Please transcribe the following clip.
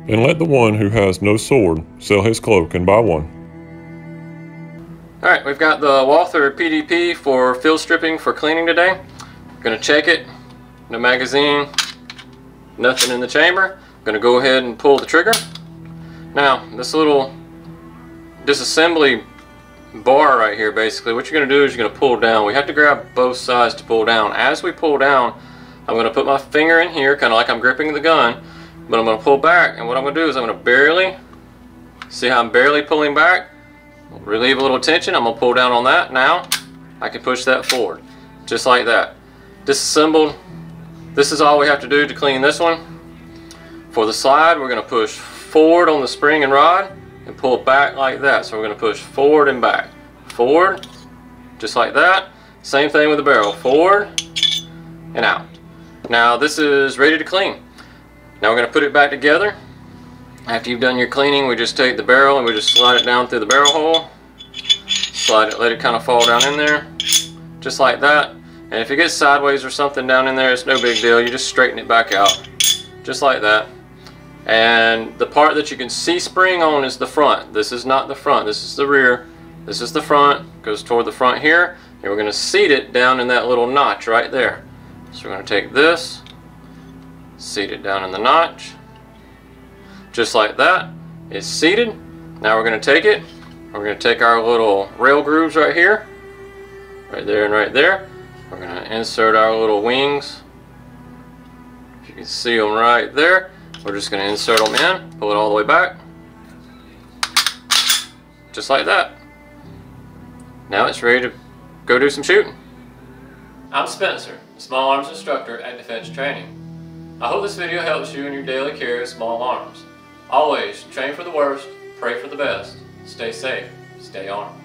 and let the one who has no sword sell his cloak and buy one. Alright, we've got the Walther PDP for field stripping for cleaning today. Gonna check it, no magazine, nothing in the chamber. Gonna go ahead and pull the trigger. Now, this little disassembly bar right here, basically, what you're gonna do is you're gonna pull down. We have to grab both sides to pull down. As we pull down, I'm gonna put my finger in here, kind of like I'm gripping the gun, but I'm gonna pull back, and what I'm gonna do is I'm gonna barely, see how I'm barely pulling back? Relieve a little tension. I'm gonna pull down on that. Now I can push that forward just like that. Disassembled. This is all we have to do to clean this one. For the slide, we're gonna push forward on the spring and rod and pull back like that. So we're gonna push forward and back, forward, just like that. Same thing with the barrel, forward and out. Now this is ready to clean. Now we're gonna put it back together. After you've done your cleaning, we just take the barrel and we just slide it down through the barrel hole. Slide it, let it kind of fall down in there, just like that. And if it gets sideways or something down in there, it's no big deal. You just straighten it back out, just like that. And the part that you can see spring on is the front. This is not the front, this is the rear. This is the front, goes toward the front here. And we're gonna seat it down in that little notch right there. So we're gonna take this, seat it down in the notch. Just like that, it's seated. Now we're going to take it, we're going to take our little rail grooves right here, right there and right there. We're going to insert our little wings. If you can see them right there, we're just going to insert them in, pull it all the way back, just like that. Now it's ready to go do some shooting. I'm Spencer, Small Arms Instructor at Defense Training. I hope this video helps you in your daily care of small arms. Always train for the worst, pray for the best. Stay safe, stay armed.